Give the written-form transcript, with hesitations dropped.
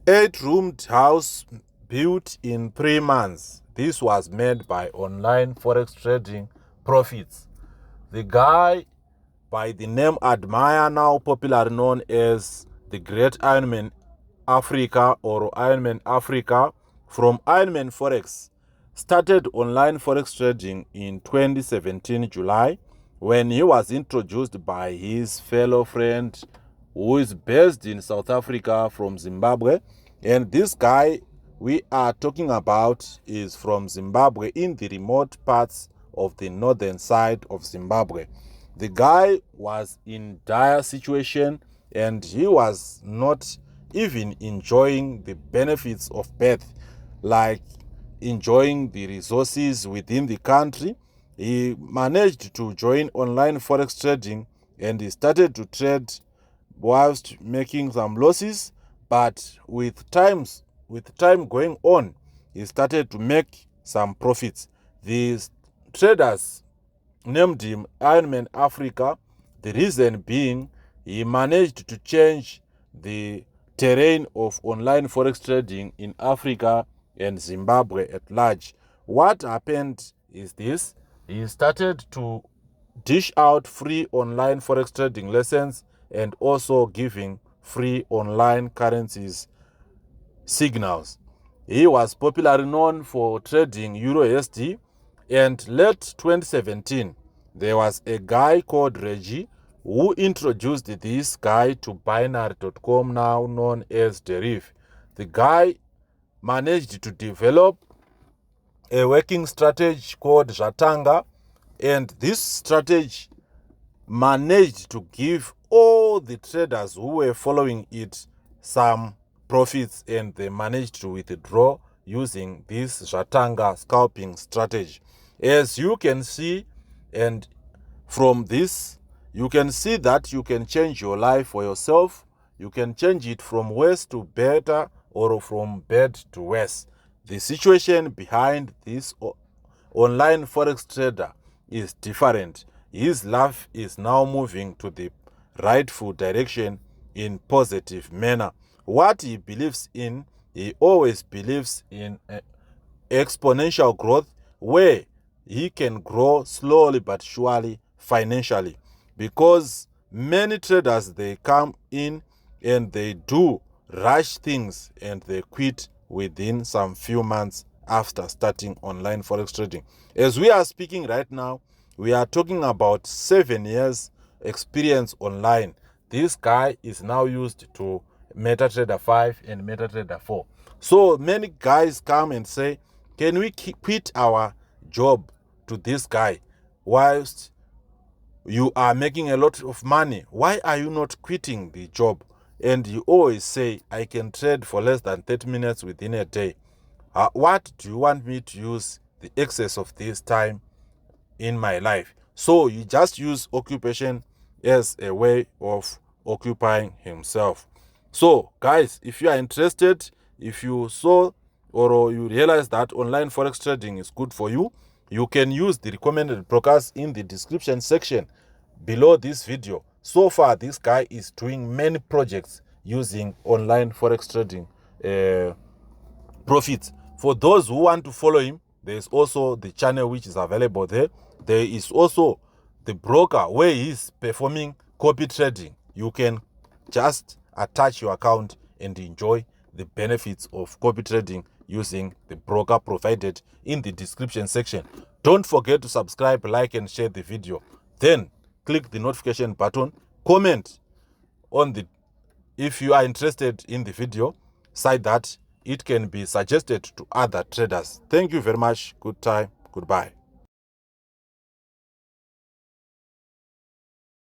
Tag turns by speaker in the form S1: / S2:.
S1: 8-roomed house built in 3 months. This was made by online forex trading profits. The guy by the name Admire, now popularly known as the Great Ironman Africa or Ironman Africa from Ironman Forex, started online forex trading in 2017 July when he was introduced by his fellow friend who is based in South Africa from Zimbabwe. And this guy we are talking about is from Zimbabwe, in the remote parts of the northern side of Zimbabwe. The guy was in dire situation and he was not even enjoying the benefits of birth, like enjoying the resources within the country. He managed to join online forex trading and he started to trade whilst making some losses, but with time going on, he started to make some profits. These traders named him Ironman Africa. The reason being, he managed to change the terrain of online forex trading in Africa and Zimbabwe at large. What happened is this: he started to dish out free online forex trading lessons and also giving free online currencies signals. He was popularly known for trading EURUSD, and late 2017 there was a guy called Reggie who introduced this guy to binary.com, now known as Deriv. The guy managed to develop a working strategy called Jatanga, and this strategy managed to give all the traders who were following it some profits, and they managed to withdraw using this Jatanga scalping strategy. As you can see, and from this you can see that you can change your life for yourself. You can change it from worse to better or from bad to worse. The situation behind this online forex trader is different. His life is now moving to the rightful direction in positive manner. What he believes in, he always believes in exponential growth, where he can grow slowly but surely financially, because many traders, they come in and they do rush things and they quit within some few months after starting online forex trading. As we are speaking right now, we are talking about 7 years experience online. This guy is now used to MetaTrader 5 and MetaTrader 4. So many guys come and say, can we quit our job to this guy whilst you are making a lot of money? Why are you not quitting the job? And you always say, I can trade for less than 30 minutes within a day. What do you want me to use the excess of this time in my life? So you just use occupation as a way of occupying himself. So guys, if you are interested, if you saw or you realize that online forex trading is good for you, you can use the recommended brokers in the description section below this video. So far, this guy is doing many projects using online forex trading profits. For those who want to follow him, there is also the channel which is available there. There is also the broker where he is performing copy trading. You can just attach your account and enjoy the benefits of copy trading using the broker provided in the description section. Don't forget to subscribe, like and share the video. Then click the notification button, comment on the if you are interested in the video, so that it can be suggested to other traders. Thank you very much. Good time. Goodbye.